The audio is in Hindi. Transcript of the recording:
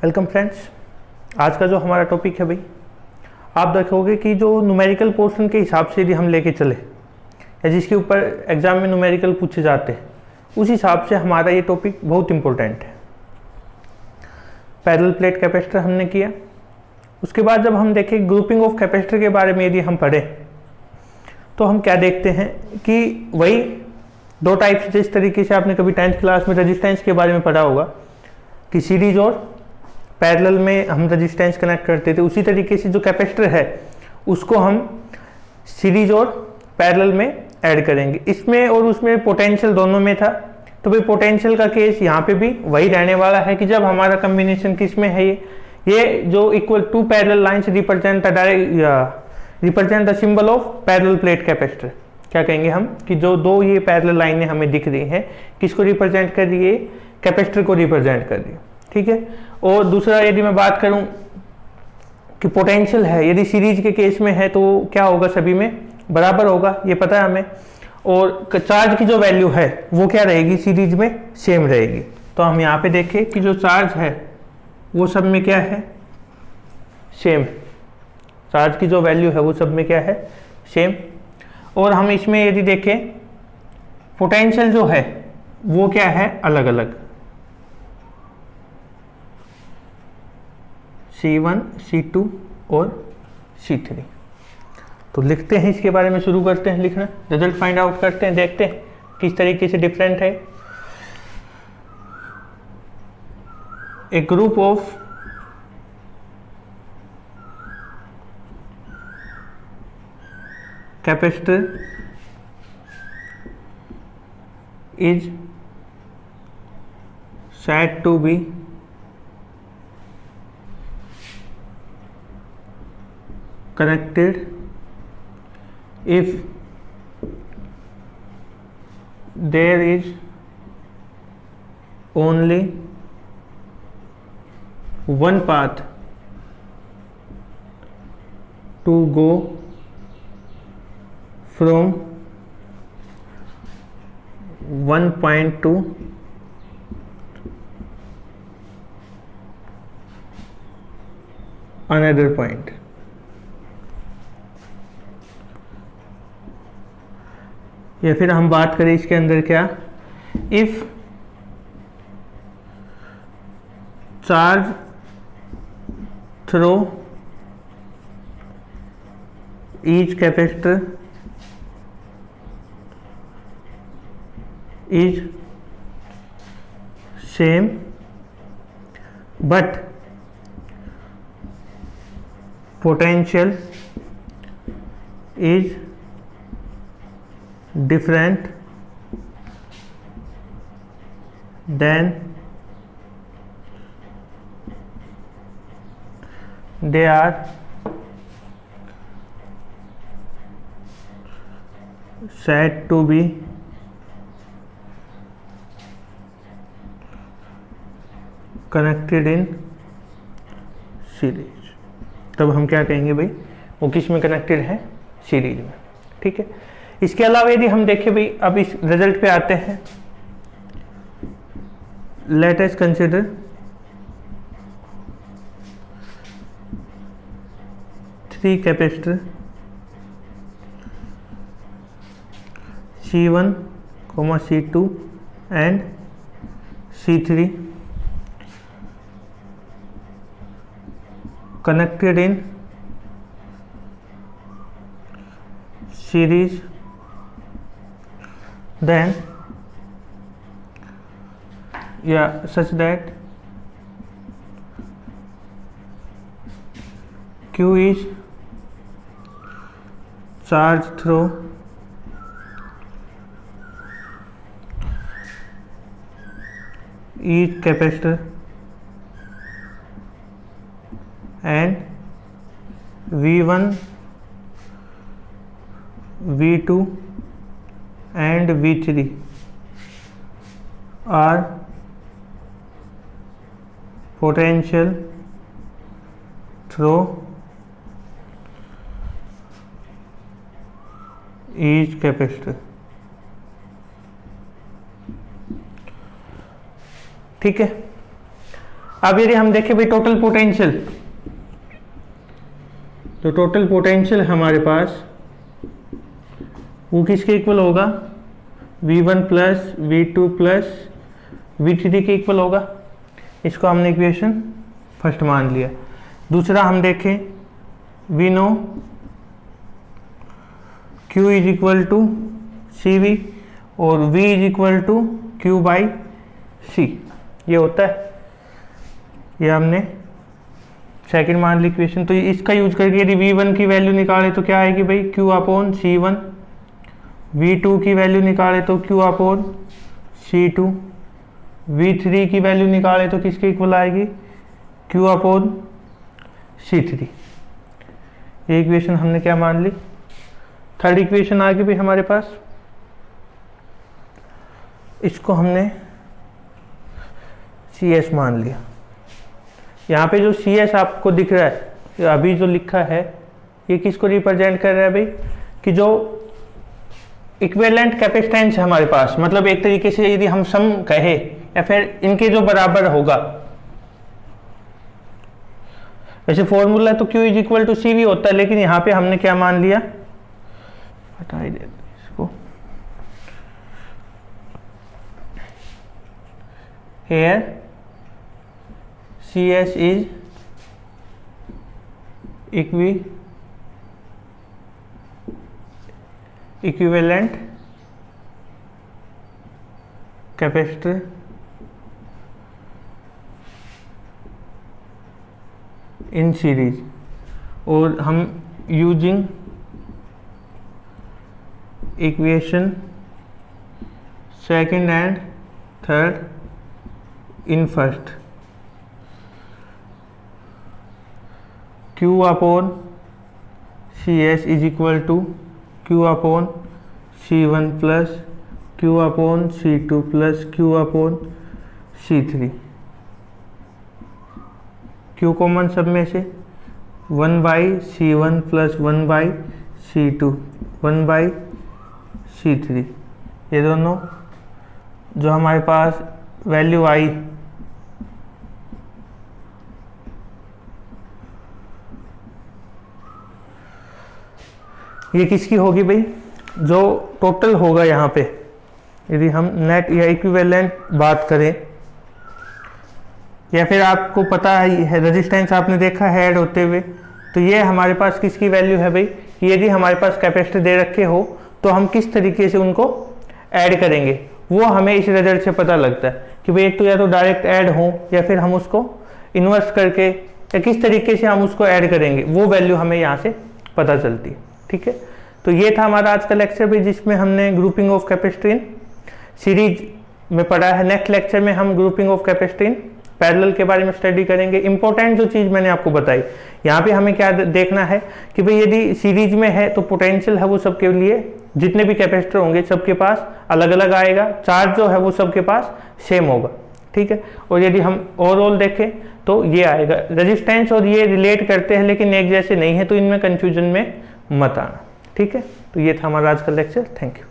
Welcome friends. आज का जो हमारा टॉपिक है भाई, आप देखोगे कि जो न्यूमेरिकल पोर्शन के हिसाब से यदि हम लेके चले या जिसके ऊपर एग्जाम में न्यूमेरिकल पूछे जाते हैं उस हिसाब से हमारा ये टॉपिक बहुत इंपॉर्टेंट है। पैरेलल प्लेट कैपेसिटर हमने किया। उसके बाद जब हम देखें ग्रुपिंग ऑफ कैपेसिटर के बारे में यदि हम पढ़ें तो हम क्या देखते हैं कि वही दो टाइप्स, जिस तरीके से आपने कभी 10th क्लास में रेजिस्टेंस के बारे में पढ़ा होगा कि सीरीज और पैरेलल में हम रेजिस्टेंस कनेक्ट करते थे, उसी तरीके से जो कैपेसिटर है उसको हम सीरीज और पैरेलल में ऐड करेंगे। इसमें और उसमें पोटेंशियल दोनों में था, तो भाई पोटेंशियल का केस यहाँ पे भी वही रहने वाला है कि जब हमारा कम्बिनेशन किस में है, ये जो equal to parallel lines represent the symbol of parallel plate capacitor. क्या कहेंगे हम कि जो दो ये पैरेलल लाइनें हमें दिख रही हैं किसको रिप्रेजेंट कर रही है, कैपेसिटर को रिप्रेजेंट कर रही है। ठीक है। और दूसरा यदि मैं बात करूं कि पोटेंशियल है, यदि सीरीज के केस में है तो क्या होगा, सभी में बराबर होगा, ये पता है हमें। और चार्ज की जो वैल्यू है वो क्या रहेगी, सीरीज में सेम रहेगी। तो हम यहाँ पे देखें कि जो चार्ज है वो सब में क्या है, सेम। चार्ज की जो वैल्यू है वो सब में क्या है, सेम। और हम इसमें यदि देखें पोटेंशियल जो है वो क्या है, अलग अलग, C1, C2 और C3। तो लिखते हैं, इसके बारे में शुरू करते हैं लिखना, रिजल्ट फाइंड आउट करते हैं, देखते हैं किस तरीके से डिफरेंट है। A group of capacitor is said to be connected if there is only one path to go from one point to another point। या फिर हम बात करें इसके अंदर क्या, if charge through each capacitor is same but potential is different then they are said to be connected in series। तब हम क्या कहेंगे भाई, वो किस में कनेक्टेड है, सीरीज में। ठीक है। इसके अलावा यदि हम देखें भाई, अब इस रिजल्ट पे आते हैं, let us consider three capacitor C1, C2 and C3 connected in series, then such that Q is charge through each capacitor and V1, V2 and V3 are potential through each capacitor। ठीक है। अब यदि हम देखें भाई टोटल पोटेंशियल, तो टोटल पोटेंशियल हमारे पास वो किसके इक्वल होगा, V1 plus V2 plus V3 के इक्वल होगा। इसको हमने इक्वेशन फर्स्ट मान लिया। दूसरा हम देखें, we know Q is equal to CV और V is equal to Q by C, ये होता है, ये हमने सेकंड मान ली इक्वेशन। तो इसका यूज करके यदि V1 की वैल्यू निकाले तो क्या आएगी भाई, Q अपॉन C1, V2 की वैल्यू निकाले तो Q अपॉन C2, V3 की वैल्यू निकाले तो किसके इक्वल आएगी, Q अपॉन C3। ये इक्वेशन हमने क्या मान ली। थर्ड इक्वेशन आ गई भाई हमारे पास, इसको हमने CS मान लिया। यहाँ पे जो CS आपको दिख रहा है, अभी जो लिखा है, ये किसको रिप्रेजेंट कर रहा है भाई, कि जो इक्विवेलेंट कैपेसिटेंस है हमारे पास, मतलब एक तरीके से यदि हम सम कहे या फिर इनके जो बराबर होगा, वैसे फॉर्मूला तो Q is equal to CV होता है, लेकिन यहाँ पे हमने क्या मान लिया, हटा ही देते इसको, here CS is equivalent capacitor in series, और हम using equation second and third in first, Q upon CS is equal to Q upon C1 plus Q upon C2 plus Q upon C3। Q common सब में से 1 by C1 plus 1 by C2 1 by C3, ये दोनों जो हमारे पास वैल्यू आई, ये किसकी होगी भाई, जो टोटल होगा यहाँ पे, यदि हम नेट या इक्विवेलेंट बात करें, या फिर आपको पता है रेजिस्टेंस आपने देखा है ऐड होते हुए, तो ये हमारे पास किसकी वैल्यू है भाई, कि यदि हमारे पास कैपेसिटर दे रखे हो तो हम किस तरीके से उनको ऐड करेंगे, वो हमें इस रिजल्ट से पता लगता है कि भाई एक तो या तो डायरेक्ट ऐड हो या फिर हम उसको इन्वर्स करके या किस तरीके से हम उसको ऐड करेंगे, वो वैल्यू हमें यहाँ से पता चलती है। ठीक है, तो ये था हमारा आज का लेक्चर भी, जिसमें हमने grouping of capacitor in series में पढ़ा है। नेक्स्ट लेक्चर में हम grouping of capacitor in parallel के बारे में स्टडी करेंगे। इंपॉर्टेंट जो चीज़ मैंने आपको बताई, यहाँ पे हमें क्या देखना है कि भाई यदि सीरीज में है तो पोटेंशियल है वो सबके लिए, जितने भी कैपेसिटर होंगे सबके पास अलग अलग आएगा, चार्ज जो है वो सबके पास सेम होगा। ठीक है, और यदि हम ओवरऑल देखें तो ये आएगा। रेजिस्टेंस और ये रिलेट करते हैं लेकिन एक जैसे नहीं है, तो इनमें कंफ्यूजन में मत आना। ठीक है, तो ये था हमारा आज का लेक्चर। Thank you.